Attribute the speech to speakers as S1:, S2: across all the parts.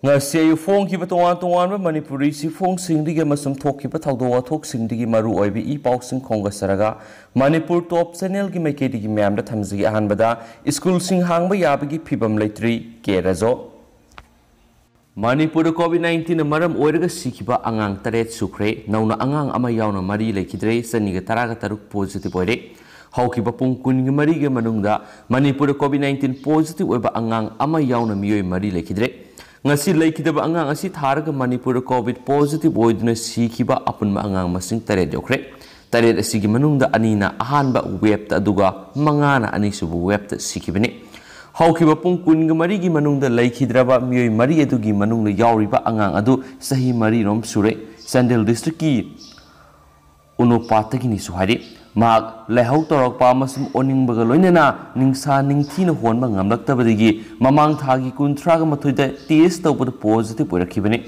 S1: ngasi ayu phong ki batongan tongan ba manipuri si phong sing dige masum thok ki bathawdo wa thok sing dige maru oibi I paw sing khonga saraga manipur top channel gi maike dige myam da thamji ahan bada school sing hang ba yabi gi phibam leitri ke razo manipur covid-19 maram oiraga sikiba angang taret sukre nauna angang ama yauna mari lekidre saniga taraga taruk positive oire haukiba pung kun gi mari ge manungda manipur covid-19 positive oiba angang ama yauna miyoi mari lekidre ngasi laikidaba angang asi tharaga manipur covid positive oiduna sikiba apunma angang masing tare jokre tare asigi manungda anina ahanba web ta aduga mangana ani subu web ta sikibani haukiba pung kun ga mari gi manungda laikhidraba miyoi mari adugi manungda yauriba angang adu sahi mari rom sure Sandel district ki unopatagi ni suhari mak lehau torok pa masum oning baga loinena ningsa ningthina honba ngamlaktabadigi mamang thagi kunthraga mathoida test tawbada positive oirakibani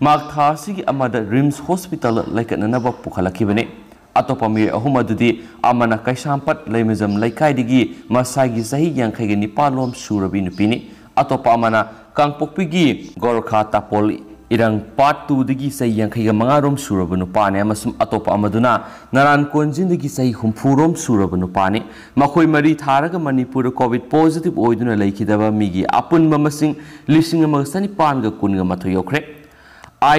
S1: mak thasigi amada rims hospital laikanana ba pukhalakibani atopa mi ahum adudi amana kaisampat leimezam laikhaidigi masagi sahi yankhaiga nipalom surabi nupini atopa amana kangpokpigi gorkha tapoli irang part 2 digi sai yankhaiga mangarom surabanu pane amasum atopa amaduna naran konjin digi sai humfurom surabanu pane makhoi mari tharaga manipur covid positive oiduna laikidaba migi apun mamasing lising amasani panga kunga mathoyokre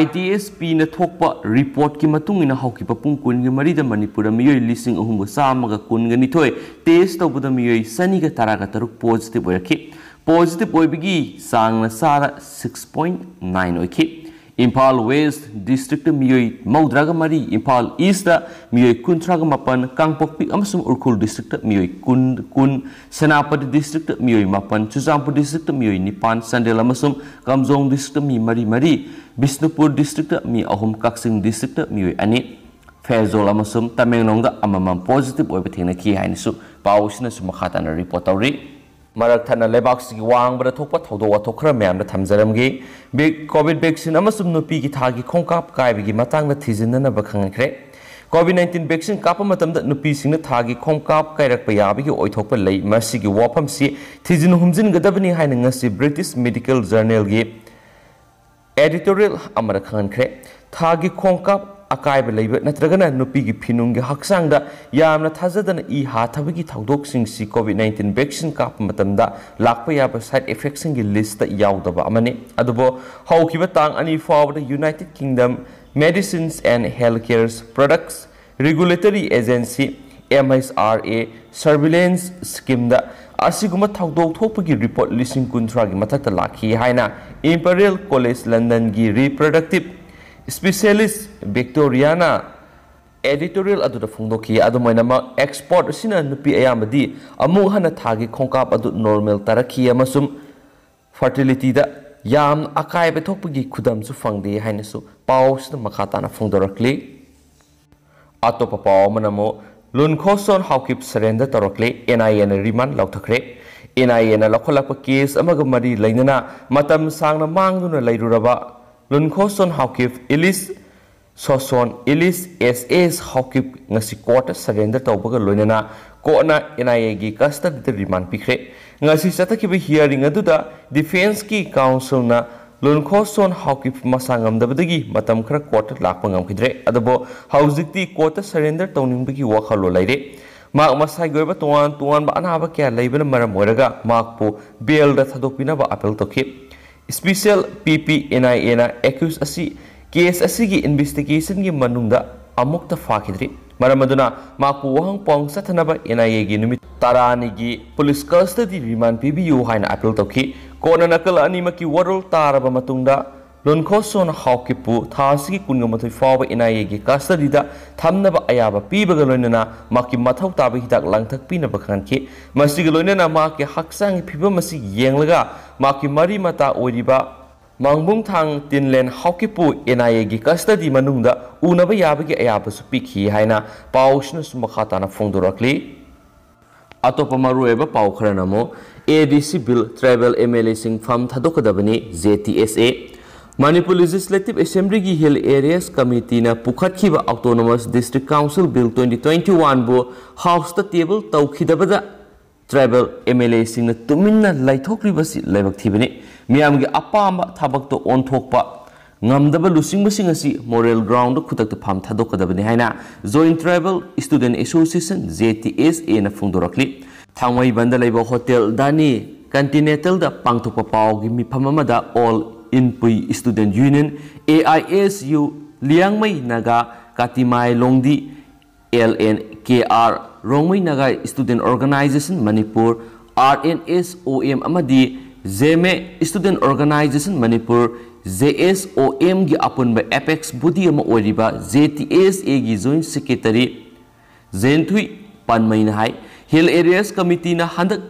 S1: IDSP na thokpa report ki matungina haukipa pung kunga mari da manipur miyoi lising ahumga samaga kunga nithoi test tawbuda miyoi saniga taraga taruk positive oiraki positive oibigi sangna sara 6.9 oiki Impal West District miyoi maudraga mari Impal East miyoi kuntraga mapan Kangpokpi amasum Urkhul District miyoi kun Senapati District miyoi mapan Chuzampur District miyoi nipan Sandel amasum Kamjong District mi mari Bisnupur District mi ahum Kaksing District miyoi ani Faizol amasum Tamenglongda amamam positive oiba thengna ki hainisu pawsina su makhatana report tawri marak thana lebak wang bada thokpa thodo wa thokra myam da thamjaramgi big covid vaccine amasum nupi gi thagi khongkap kaibigi matang da thijinna ba khangkhre covid-19 vaccine kapa matam da nupi singna thagi khongkap kairak pa yabigi oithokpa lei masigi wafam si thijin humjin gadabani haina ngasi British Medical Journal gi editorial amara khangkhre thagi khongkap akaiba leiba natragana nupi gi phinung gi haksang da yamna thajadana I hathabagi thaudok sing si covid-19 vaccine kap matamda lakpa yaba side effects sing gi list ta yaudaba amane adubo haukiba tang ani fawda United Kingdom Medicines and Healthcare Products Regulatory Agency MHRA surveillance scheme da asiguma thaudok thokpagi report lising kunthra gi mathakta lakhi haina Imperial College London gi reproductive Specialist Victoriana editorial aduda phongdoki adumainama export sina nupi ayamadi amu hana thagi khongkap adu normal tarakhi amasum fertility da yam akai be thokpagi khudam su phangde hainasu paus na makhatana phongdorakli atopa paw manamo lunkhoson haukip surrender torokle NIA na remand lauthakre NIA na lokholakpa case amaga mari lainana matam sangna mangduna lairuraba Lunkhoson haukip Ilis Soson Ilis SS haukip ngasi court surrender tawbaga loinana ko na NIA gi custody de remand pikre ngasi chatakiba hearing aduda defense ki council na Lunkhoson haukip masangam dabadagi matam khara court lakpa ngamkhidre adabo haujikti court surrender tawningbagi wakhalo laire mak masai goiba tuan ba anaba kya leibana maram oiraga makpo bail da thadokpina ba appeal tokhi Special PP NIA na accused asi case asigi investigation gi manungda amukta fakidri maramaduna maku wahang pong sathanaba NIA gi numit tarani gi police custody remand PBU haina appeal tokhi kona nakal animaki warol taraba matungda Lunkhoson haukipu thasigi kungamatoi fawa NIA gi custody da thamnaba ayaba pibaga loinana maki mathau tabi hidak langthak pinaba khanki masiga loinana maki haksang phiba masi yenglaga maki mari mata oiriba mangbung thang tinlen haukipu NIA gi custody manungda unaba yabagi ayaba su pikhi haina pawshna sumakhatana phongdorakli atopa marueba paw kharanamo ADC bill travel MLA sing fam thadokadabani JTSA Manipur Legislative Assembly gi Hill Areas Committee na pukhatkiba Autonomous District Council Bill 2021 bu House ta table tawkhidabada tribal MLA Singh तुमिन्ना लाइथोक्रिबसी लाइबक थिबनी मियामगी अपाम थबक ओंथोकपा ngamdaba lusingmasing asi moral ground khutak pham thadokadabani haina Joint Tribal Student Association JTSA na phungdorakli thangmai banda laiba hotel dani Continental da pangthokpa pawgi mifam amada All Inpui Student Union AISU Liangmai Naga Katimai Longdi LNKR Rongmai Naga Student Organization Manipur RNSOM amadi ZME Student Organization Manipur JSOM gi apunba Apex Budi ama oriba JTSA gi Joint Secretary Zenthui Panmaina hai Hill Areas Committee na handak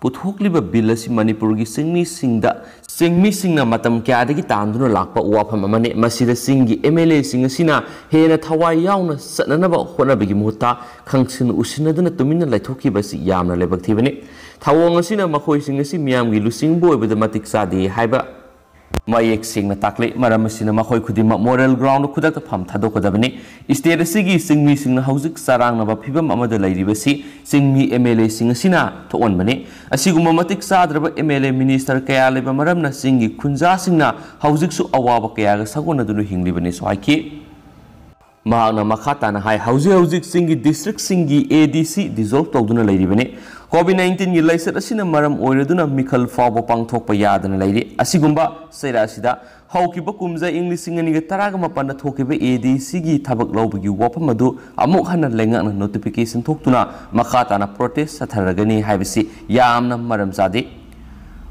S1: puthokliba bill asi Manipur gi singmi singna matam kyadagi tanduna lakpa wafam amane masida singi MLA sing asina hena thawai yauna satnanaba honabagi muhutta khangsin usinaduna tumina laithokki basi yamna lebak thibani thawong asina makhoi sing asi miyam gi lusing boy bada matik sadi haiba mayek singna takle maram asina makhoi khudima moral ground khudak pham thadokadabani state asigi singmi singna hauzik sarang na ba phibam amada lairibasi singmi MLA sing asina thon bani asiguma matik sadraba MLA minister kaya leba maramna singi khunja singna hauzik su awaba kaya ga sagona dunu hinglibani so haiki mahakna makhata na hai hauzik singi district singi ADC dissolve tawduna lairibani COVID-19 gi laisat asina maram oiraduna mikhal fawo pangthokpa yadana lairi asigumba seira asida haukiba kumja English singani ga taraga mapanda thokiba ADC gi thabak lawbagi wapam adu amuk hana lengak na notification thoktuna makhata na protest satharagani haibisi yamna maram jade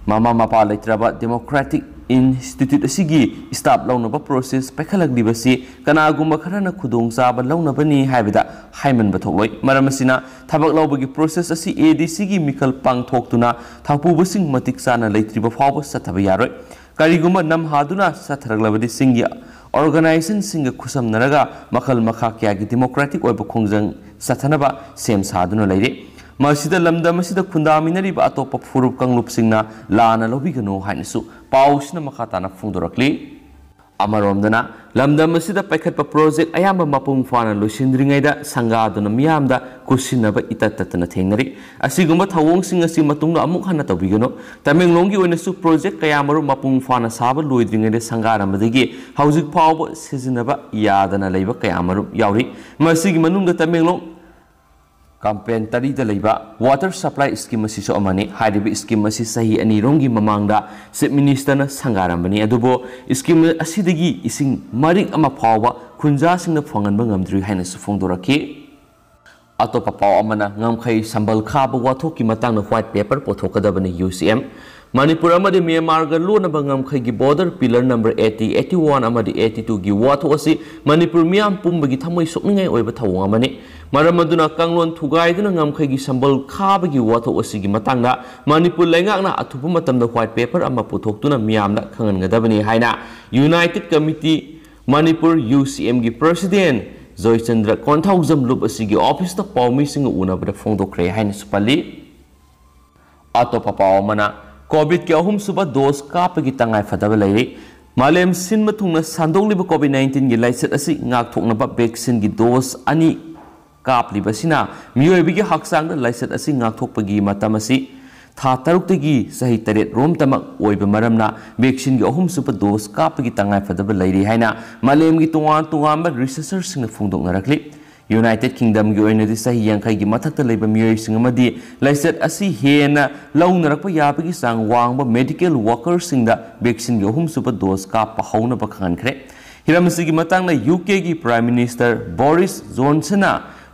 S1: mama mapa laitraba Democratic Institute asigi staff launaba process pekhalak dibasi kanagumba kharana khudong chaba launabani haibida haiman batholoi maram asina thabak laubagi process asi ADC gi mikhal pangthoktuna thapubasing matik sana leitriba fawa sathaba yaroi karigumba nam haduna satharaglabadi singi organization singa khusam naraga makhal makha kya gi democratic oiba khongjang sathanaba sem saduna leire masida lamda masida khundaminari ba atopa furup kanglup singna lana lobigano hainisu pausna makhatana phungdorakli amaromdana lamda masida paikhatpa project ayamba mapung fana loisindringaida sangaduna miyamda kusinaba itatatana thengnari asiguma thawong sing asi matungna amuk hana tawbigano Tamenglonggi oinasu project kayamaru mapung fana saba loidringaida sangaramdagi hauzik pawba sizinaba yadana leiba kayamaru yauri masigi manungda Tamenglong campaign tari da leiba water supply scheme asi so amani haidibi scheme asi sahi ani rongi mamangda chief minister na sangarambani adubo scheme asidagi ising marik ama phawa khunja singna phonganba ngamdri haina su phongdoraki atopa paw amana ngamkhai sambal khaba wathoki matangna white paper pothokadabani UCM Manipur amadi Myanmar ga lonaba ngamkhai gi border pillar number 80 81 amadi 82 gi watho asi Manipur miyam pumbagi thamoi sokningai oiba thawong amani maramaduna kanglon thugaiduna ngamkhai gi sambal khabagi watho asi gi matangna Manipur lengakna athupu matamda white paper ama puthoktuna miyamda khangangadabani haina United Committee Manipur UCM gi president Joychandra Konthaujam lup asi gi office ta pawmi sing unabada phongdokre haina supali atopa pawmana COVID ke ahum suba dos kapagi tangai fadaba lairi malem sin mathungna sandongliba COVID-19 gi laisat asi ngak thoknaba vaccine gi dos ani kaplibasina miyoibigi haksangda laisat asi ngak thokpagi matamasi tha taruktagi sahi taret rom tamak oiba maramna vaccine gi ahum suba dos kapagi tangai fadaba lairi haina malem gi tuwan researchers sing phungdok narakli United Kingdom gi oina di sahi yangkai gi mathakta leiba miyoi singamadi laisat asi hena launarakpa yabagi sang wangba medical workers singda vaccine gi ahum suba dose ka pahauna ba khankhre hiramasi gi matangna UK gi Prime Minister Boris Johnson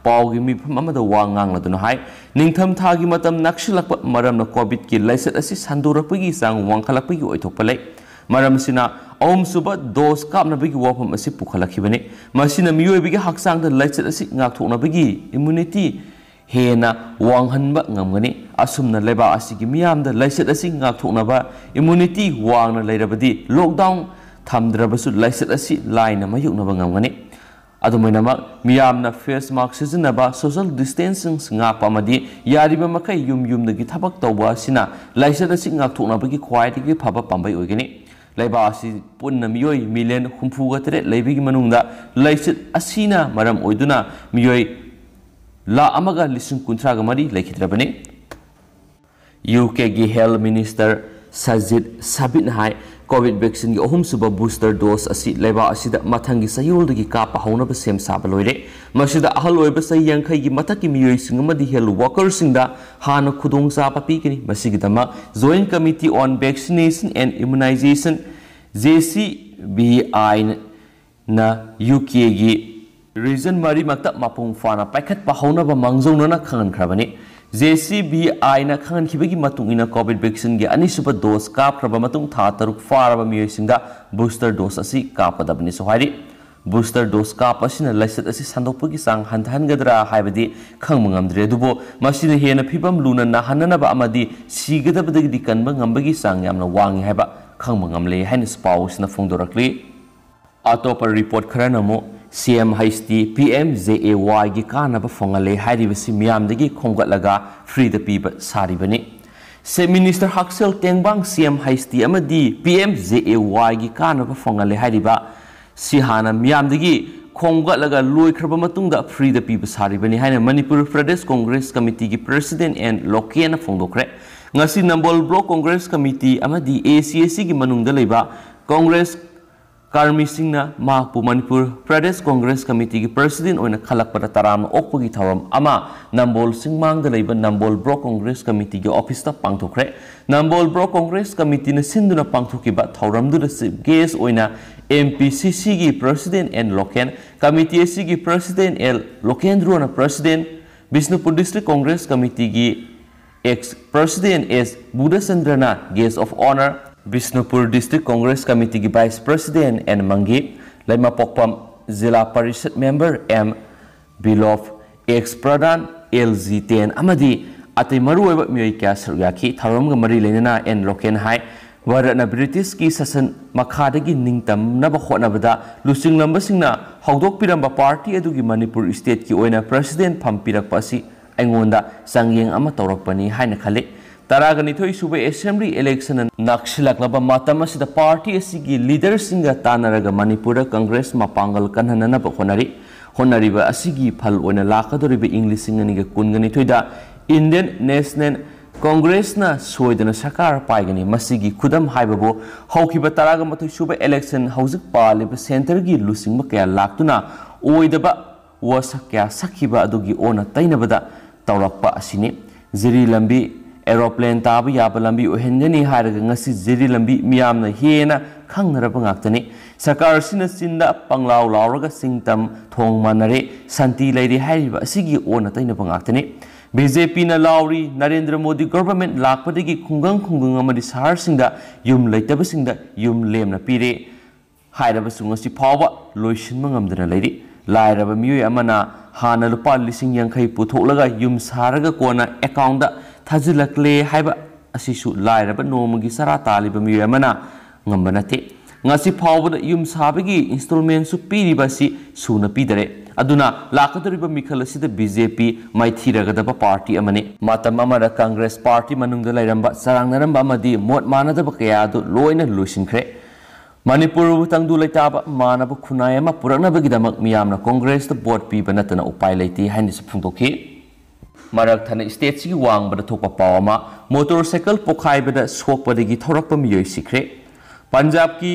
S1: pawgi mifam amada wangang laduna hai ningtham thagi matam nakshilakpa maramna COVID ki laisat asi sandurakpagi sang wangkhalakpagi oithokpalai maramsina Om suba dos kapna bagi wapam asi pukhalakibani masina miyoi bagi haksang da laichat asi ngakthokna bagi immunity hena wanghanba ngamgani asumna leba asi gi miyam da laichat asi ngakthokna ba immunity wangna lairabadi lockdown thamdrabasu laichat asi laina mayukna ba ngamgani adumainama miyamna face mask sizinaba social distancing ngakpa amadi yariba makai yumdagi thabak tawba sina laichat asi ngakthokna bagi khwaidagi phaba pambai oigani Laiba asi punna miyoi million humfuga tere laibigi manungda laichat asina maram oiduna miyoi la amaga lisung kuntraga mari laikhidrabani UK की health minister Sajid साबित high Covid vaccine की अहुमसुब booster dose असी लेबा असिदा मथंगी सयोलदगी कापा हौनब same साबा लोइरे मसिदा अहल ओइबा सही यांखै की मथकी मियोइसिंग अमदी health वर्कर्सिंग हाना खुदोंग चापा पीगनी मसिगिदमा joint committee on vaccination and immunization JCVI ना UK की रीजन मरी मक्ता मपुंग फाना पाइखत पाहौनब मांगजौनना खंगनख्रबनी JCVI ना खंगनखिबगी मतुंग इना कोविड वैक्सीन की अनिसुब डोज कापख्रब मतुंग था तरुक फारब मियोइसिंगदा बूस्टर डोज असी कापदबनी सोहारी बूस्टर डोज काप असिना लाइसत असी संदोकपगी सांग हंथहनगदरा हाइबदी खंगब ngamdre दुबो मसिना हेना फिबम लुना नाहननब अमदी सिगदबदगी कनब ngamबगी सांग यामना वांगी हाइबा खंगब ngamले हाइन स्पाउसना फोंदोरकली अतोप रिपोर्ट खरनमो CM हाइस्टी PMJAY की कानब फोंगले हाइरिबसी मियामदगी खोंगतलगा फ्री द पीब सारिबनी से मिनिस्टर हक्सेल टेंगबांग CM हाइस्टी अमदी PMJAY की कानब फोंगले हाइरिबा सिहाना मियामदगी खोंगतलगा लोइख्रब मतुंगदा फ्री द पीब सारिबनी हाइना मणिपुर प्रदेश कांग्रेस कमिटी की प्रेसिडेंट एंड लोकेन फोंदोखरे ngasi Nambol block Congress committee अमदी ACAC की मनुंगदा लेबा कांग्रेस कार्मी सिंह मापु मणिपुर प्रदेश कांग्रेस कमिटी की प्रेसिडेंट ओइना खलकपदा तराम ओकपगी थवम अमा नंबोल सिंगमांग लेबा नंबोल ब्लॉक कांग्रेस कमिटी की ऑफिस ता पांगथोखरे नंबोल ब्लॉक कांग्रेस कमिटी ने सिंधुना पांगथोकिबा थौरमदुदा गेस ओइना MPCC की president and Loken committee AC की प्रेसिडेंट एल लोकेंद्रोना president Bishnupur district Congress committee की एक्स प्रेसिडेंट एस बुधचंद्रना guest of honour Bishnupur district Congress committee की vice president N Mangi Leima Pokpam zila parishad member M बिलोफ एक्स प्रधान LG10 अमदी अतै मरुओइबा मियोइ क्या सरयाखी थरमग मरी लेना एन लोकेन हाई भारतना ब्रिटिश की शासन मखादगी निंगतमनब होटनबदा लुसिंग लंबसिंगना हौदोकपिरंबा पार्टी अदुगी मणिपुर स्टेट की ओइना प्रेसिडेंट फम पिरकपा असि अइंगोंदा संगेंग अमा तौरकपनी हाइना खले तरागनिथोई सुबे असेंबली इलेक्शन नक्सिलक्लबा मातम असिदा पार्टी असिगी लीडर सिंगा तानरगा मणिपुर कांग्रेस मपांगल कन्हननब होनरिबा असिगी फल ओइना लाखदोरिबा इंग्लिशिंग अनिगा कुनगनिथोइदा इंडियन नेशनल कांग्रेस ना सोइदना सरकार पाइगनी मसिगी खुदम हाइबबो हौखिबा तरागमथोई सुबे इलेक्शन हौजिक पालिबा सेंटर की लुसिंग कया लाक्तुना ओइदबा वसक क्या सखिबा अदुगी ओना तैनबदा तौरकपा असिनी जिरी लंबी एरोप्लेन ताब याब लंबी ओहेंगनी हारगा ngasi जिरी लंबी मियामना हेना खंगनरबा ngaktani सरकार सिना चिंदा पंगलाव लावरगा सिंगतम थोंग मानरे शांति लेरी हाइरिबा असिगी ओना तैनबा ngaktani BJP na लावरी नरेंद्र मोदी गवर्नमेंट लाखपदगी खुंगंग अमदी शहर सिंगदा युम लेतबसिंगदा युम लेमना पीरे हाइरबसु ngasi फावबा लोइसिनबा ngamdana लेरी लाइरबा मियोय अमना हाना लुपा लिसिंग यांखै पुथोलगा युम सारगा कोना अकाउंट दा थाजिलकले हाइबा असिसु लाइरबा नोमगी सरा तालिबा मियोय अमना ngambanaते ngasi फावबदा युम साबगी इंस्टॉलमेंट सु पीरिबासी सुना पीदरे अदुना लाकदरिबा मिखल असिदा BJP माइथिरगदबा पार्टी अमने मातम अमरा कांग्रेस पार्टी मनुंगदा लैरंबा सरांगनरंबा अमदी मोट मानदबा कयादु लोइना लुसिनख्रे मणिपुर तंगदु लेताबा मानब खुनाय अमा पुरकनबगिदमक मियामना कांग्रेस द बोर्ड पीबा नतना उपाय लेति हाइनिस फुंदोखि मरक थना स्टेट सिगी वांगबदा थोकपा पावमा मोटरसाइकिल पोखाइबदा सोकपदगी थौरकपा मियोय सिख्रे पंजाब की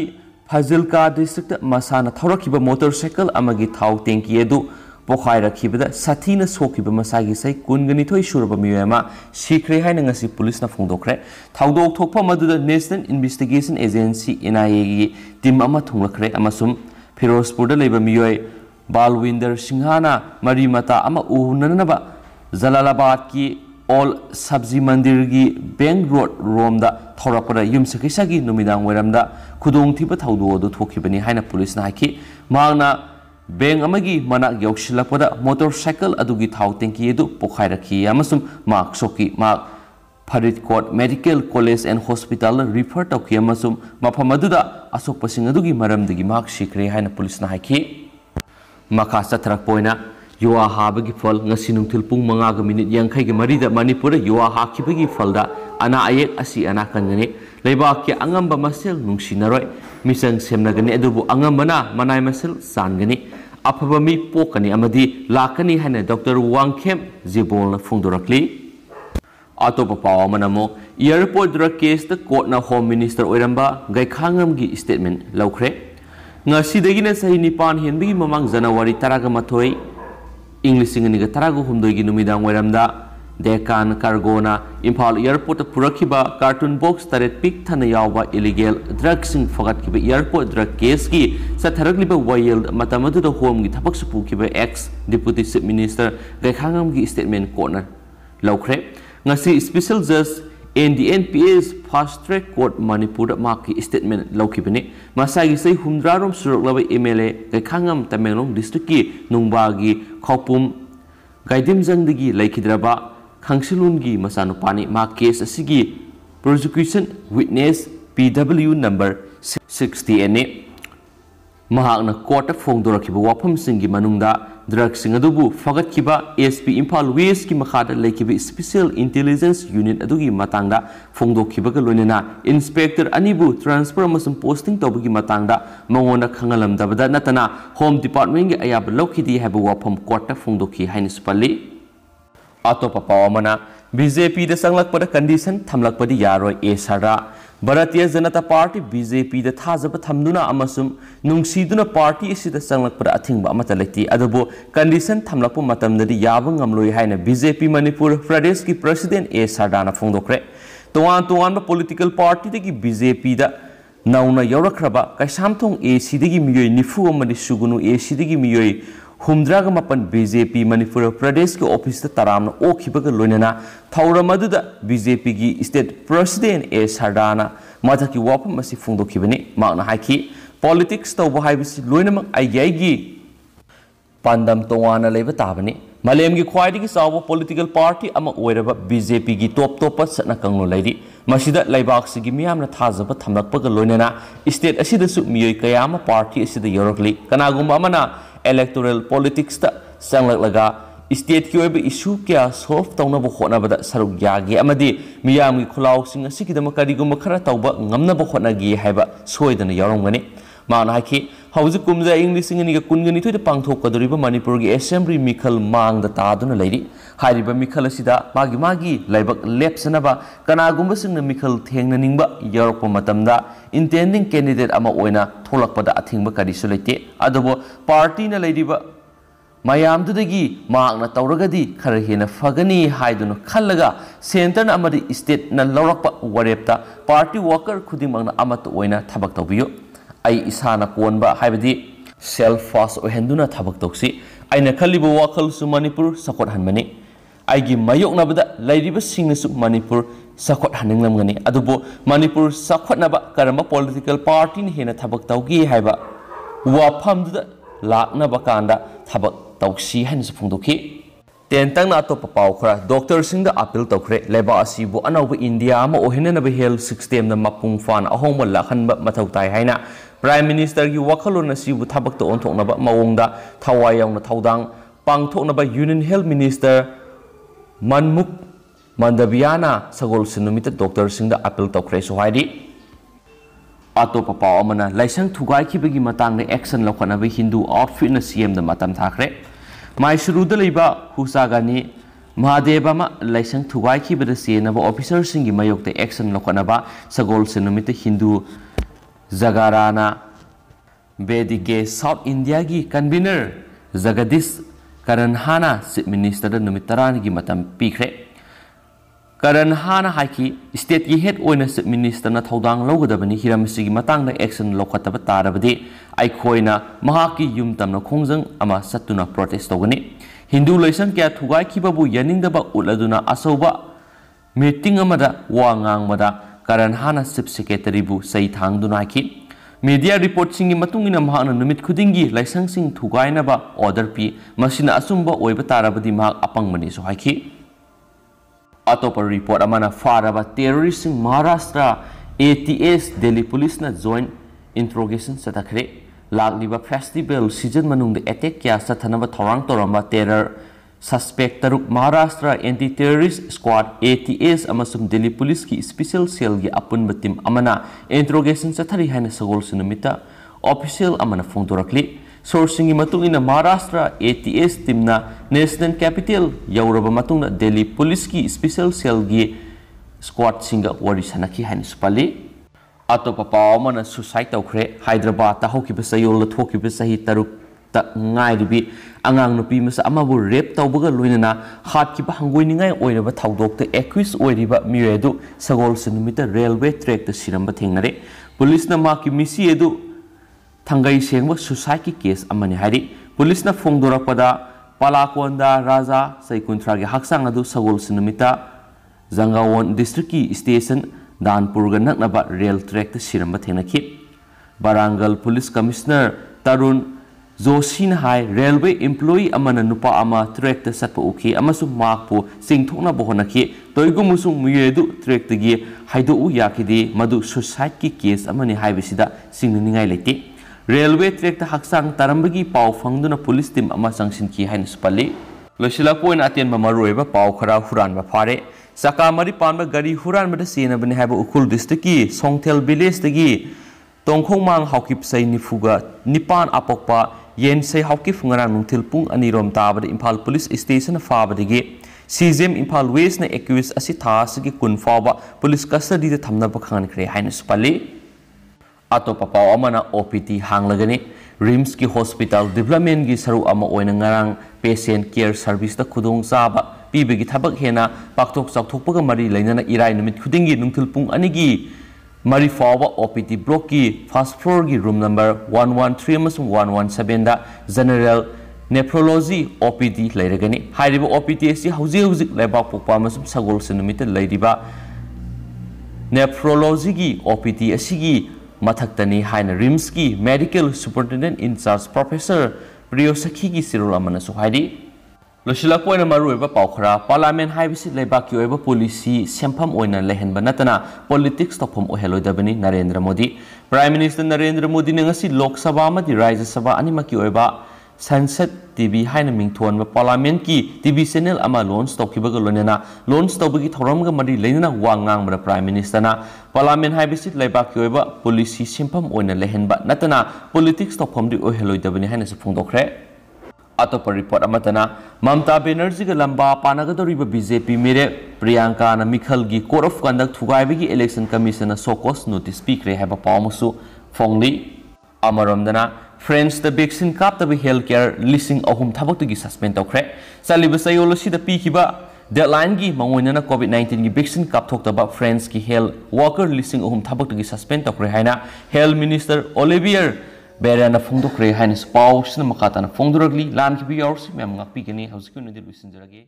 S1: फाजिलका डिस्ट्रिक्ट मसाना थौरखिबा मोटरसाइकिल अमगी थाव टेंकी एदु पोखाइरखिबदा साथीना सोखिबा मसागी सै कुनगनिथोय सुरबा मियोयमा सिख्रे हाइना ngasi पुलिसना फोंदोखरे थावदोक थोकफा मदुदा नेशनल इन्वेस्टिगेशन एजेंसी NIA की टीम अमा थुंगलखरे अमसुम फिरोजपुरदा लेबा मियोय बालविंदर सिंहाना मरीमता अमा उहुननबा जलालाबाद की ऑल सब्जी मंदिर की बैंक रोड रोमदा थौरपदा युमसकिसा की नुमिदांग वरमदा खुदोंथिबा थावदोदो थोखिबनी हाइना पुलिसना हाइखि मांगना बैंक अमगी मनाक यौसिलपदा मोटरसाइकिल अदुगी थाव टेंकी एदु पोखाइरखि अमसुम मार्क सोकी मार्क Faridkot medical college and hospital refer तौखि अमसुम मफम अदुदा असोकपसिंग अदुगी मरमदगी मार्क सिख्रे हाइना पुलिसना हाइखि मखा चथरकपोइना युवा हाबगी फल ngasi nungthil pung 5:40 मणिपुर युवा हाखिबगी फलदा अना अयेक असि अना कनगनी लेबाक के अंगंबा मसेल नुंसिनरोय मिसंग सेमनगनी अदुबु अंगंबना मनाय मसेल सानगनी अफबा मी पोकनी अमदी लाकनी हाने डॉक्टर वांगखेम जिबोल फुंदोरकली अतोप पाव अमनमो एयरपोर्ट ड्रग केस द कोर्ट ना होम मिनिस्टर ओइरंबा गैखांगम की स्टेटमेंट लौख्रे ngasidagiना सही निपान हेनबी ममांग जनवरी 13 इंग्लिश सिंगनिगा 13 की नुमिदांग वैरमदा डेकान कार्गोना इम्फाल एयरपोर्ट पुरखिबा कार्टून बॉक्स तरेट पिक थना यावबा इलीगल ड्रग्सिंग फगतखिबा एयरपोर्ट ड्रग केस की सथरगलिबा वायल मतमदुदा होम की थबक सुपुखिबा ex deputy chief minister Gaikhangam की स्टेटमेंट कोर्नर लौख्रे ngasi स्पेशल जज NDNPS fast track court Manipur माकी स्टेटमेंट लौखिबने मसागी सही हुमद्रारोम सुरकलबा MLA गैखांगम तमेंगलोंग डिस्ट्रिक्ट की नुंगबागी खौपुम गाइदिमजंगदगी लैखिद्रबा खांगसिलुनगी मसानुपानी मा केस असिगी प्रोसिक्यूशन विटनेस PW नंबर 60 एने महाकना कोर्ट फोंदोरखिबा वाफमसिंगी मनुंगदा ड्रग्सिंग अदुबु फगतखिबा SP इम्फाल वेस्ट की मखादा लैखिबा स्पेशल इंटेलिजेंस यूनिट अदुगी मतंगदा फोंदोखिबा लोइनेना इंस्पेक्टर अनिबु ट्रांसफर अमसुम पोस्टिंग तौबगी मतंगदा मंगोना खंगलमदबदा नतना होम डिपार्टमेंट की अयाब लौखिदी हैबु वाफम कोर्ट फोंदोखि हाइनसपल्ली अतोप पावमना BJP द संगलकपदा कंडीशन थमलकपदी यारोय ए सरा भारतीय जनता पार्टी BJP द थाजब थमदुना अमसुम नुंगसीदुना पार्टी इसिदा संगलकपदा अथिंगबा अमता लेति अदबो कंडीशन थमलकपो मतमददी याब ngamloi हाइना BJP मणिपुर प्रदेश की प्रेसिडेंट ए सरदाना फोंदोखरे तोवान पॉलिटिकल पार्टी दगी BJP दा नौना यौरखरबा कैसामथोंग AC दगी मियोय निफु अमदि सुगुनु AC दगी मियोय हुमद्राग मपन BJP मणिपुर प्रदेश के ऑफिस तराम ओखिबग लोइनना थौरमदुदा BJP की स्टेट प्रेसिडेंट ए सरदाना मथकी वाफम असी फोंदोखिबने मागना हाइखि पॉलिटिक्स तौबा हाइबिसि लोइनमक आइगी पांदम तोवाना लेबा ताबने मलेम की ख्वाइदगी चाव पॉलिटिकल पार्टी अमा ओइरबा BJP की टॉप सतना कंगलो लैरि मसिदा लैबाकसिगी मियामना थाजब थमलकपग लोइनना स्टेट असिदसु मियोय कयामा पार्टी असिदा यौरकली कनागुम अमना इलेक्टोरल पॉलिटिक्स ता संगलगा स्टेट की ओइब इशू क्या सॉल्व तौनब होनबदा सरुक यागे अमदि मियामगी खुलाउसिंग असिगिदम करिगुम खरा तौबा ngamnab होनगी हाइबा सोइदना यौरंगने माना हाइखि हौजि कुमजा इंग्लिश सिंगनिगा कुनगनि थोइद पांगथोकदरिबा मणिपुर की असेंबली मिखल मांगदा तादुना लैरि हारिबा मिखल असिदा मागी लाइबक लेप्सनबा कनागुम सिंगना मिखल थेंगननिंगबा यौरकप मतमदा इंटेंडिंग कैंडिडेट अमा ओइना थोलकपदा अथिंगबा करिसु लैते अदबो पार्टीना लैरिबा मयामदुदगी मांगना तौरगदी खर हेना फगनी हाइदुना खल्लगा सेंटर अमदि स्टेट ना लौरकपा वरेपता पार्टी वर्कर खुदिमंगना अमत ओइना थबक तौबियो आई इसाना कोनबा हाइबदी सेल्फ फास्ट ओहेंदुना थबक तौसी आइना खल्लिबो वाखलसु मणिपुर सकोट हनमने आइगी मायोकनाबदा लैरिबा सिंगसु मणिपुर सकोट हनिंगलमगनी अदुबो मणिपुर सकोटनाबा करम पॉलिटिकल पार्टी ने हेना थबक तौगी हाइबा वाफमदुदा लाकनाबा कांदा थबक तौसी हनसु फुंदोखि तेंतंग ना तो पाव खरा डॉक्टर सिंह द अपील तौखरे लेबा असिबु अनौब इंडिया अमा ओहेननब हेल्थ सिस्टम द मपुंग फान अहोम लाखनब मथौ ताइ हाइना प्राइम मिनिस्टर की वखलोन असिबु थबक तो ओंथोकनब मवोंगदा थवाय यावना थौदांग पांगथोकनब यूनियन हेल्थ मिनिस्टर मनमुक मंदबियाना सगोल सिनुमित डॉक्टर सिंह द अपील तौखरे सोहाइदि अतोप पाव अमना लाइसंग थुगाइखिबगी मतांग एक्शन लौखनब हिंदू आउटफिट न सीएम द मतम थाखरे माइसुरुद लेबा हुसागानी महादेवमा लाइसंग थुगाइखिबद सेनब ऑफिसर सिंगी मयोक्ते एक्शन लौखनबा सगोल सिनुमित Hindu Jagarana Vedike south India की कन्वीनर जगदीश करनहाना चीफ मिनिस्टर नुमित 10 की मतम पीखरे करनहाना हाइकी स्टेट की हेड ओइना चीफ मिनिस्टर ना थौदांग लौगदबनी हिरमसिगी मतंग एक्शन लौखतब तारबदि आइखोइना महाकी युम तमना खोंजंग अमा सत्तुना प्रोटेस्ट तौगनी हिंदू लाइसंग क्या थुगाइखिबबु यानिंगदबा उलदुना असौबा मीटिंग अमदा वा ngangbada करनहाना चीफ सेक्रेटरी बु सही थांगदुना हाइकी मीडिया रिपोर्ट सिंगी मतुंगिना महाना नुमित खुदिंगी लाइसंग सिंग थुगाइनबा ऑर्डर पी मसिना असुंबा ओइबा तारबदि महाक अपंगमनि सो हाइकी अतोप रिपोर्ट अमना फारबा terrorist Maharashtra ATS Delhi police ना जॉइंट इंट्रोगेशन सतखरे लागलिबा फेस्टिवल सीजन मनुंग अटैक क्या सथनब थौरांग तोरंबा टेरर सस्पेक्ट तरुक Maharashtra anti terrorist squad ATS अमसुम दिल्ली पुलिस की स्पेशल सेल की अपुनब टीम अमना इंट्रोगेशन सथरी हाइना सगोल सिनुमिता ऑफिशियल अमना फोंदोरकली सोर्सिंग मतुंग महाराष्ट्र ATS टीमना नेशनल कैपिटल यौरब मतुंग दिल्ली पुलिस की स्पेशल सेल की स्क्वाड सिंग वरी सनखी है सुपली अतोप पाव सुसाइड तौरे हैदराबाद हौकिब चयोल थोकिब चही तरुक ngairibi angang nupi masa amabu rape tawbaga loinana hatkiba hangoiningai oiraba thaudokta accused oiriba miyedu sagol sinumita railway track ta siramba thengnare police na maki misi edu thangai sengba suicide ki case amani hari police na phongdorapada palakonda raja saikunthra gi haksang adu sagol sinumita Zangawon district ki station danpur ga naknaba rail track ta siramba thengnaki Barangal police commissioner Tarun Josin hai railway employee amana nupa ama track ta satpa uki amasu makpo singthokna bohonaki toigu musung muyedu track tagi haidu u yakidi madu suicide ki case amani haibisida singningai lete railway track ta haksang tarambagi paw phangduna police team ama sangsin ki hain spali loisila point aten mamaroiba paw khara huran ba phare sakamari panba gari huran bada sena bani haiba ukul district ki songthel village tagi tongkhongmang haukip sai nifuga nipan apokpa yen sei haukip ngara nungthil pung anirom tabada Imphal police station fabadigi CGM Imphal West na accused asi thasigi kun faba police custody da thamna bakhan kre haina supali atopa paw amana OPT hanglagani RIMS ki hospital development gi saru ama oina ngarang patient care service da khudong chaba pibegi thabak hena pakthok chakthokpaga mari lainana irai numit khudingi nungthil pung anigi Mari Fawa OPT block ki first floor ki room number 113 amasung 117 da general nephrology OPT leiragani hairiba OPT asi hauji lebak pokpa amasung sagol sinumita leiriba nephrology ki OPT asigi mathaktani haina RIMS ki medical superintendent in charge professor Priyosakhi ki sirul amana su hairi Loshila poina maruiba paukhara parliament haibisi lebaki oiba policy sempam oina lehenba natana politics topom oheloidabani Narendra Modi Prime Minister Narendra Modi ngasi Lok Sabha amadi Rajya Sabha animaki oiba Sansad TV haina mingthonba parliament ki TV channel ama launch tawkibaga lonena launch tawbagi thoramga mari leinana wangang mara Prime Minister na parliament haibisi lebaki oiba policy sempam oina lehenba natana politics topom di oheloidabani haina su phongdokre Atop report amatana Mamta Banerjee ga lamba panagadoriba BJP mere Priyanka na Mikhal gi Code of Conduct thugaibagi election commission na sokos notice pikre haba pawmusu phongli amaromdana friends the vaccine kap the healthcare listing ahum thabak gi suspend tokre saliba sayolosi da pikiba deadline gi mangoina na COVID-19 gi vaccine kap thokta friends ki health worker listing ahum thabak gi suspend tokre haina health minister Olivier Berana Fungdokre Hanis Paus na Makata na Fungduragli, Lan Kibi Yorsi, Mamma Pigani, House Kunadi Lucinjagi.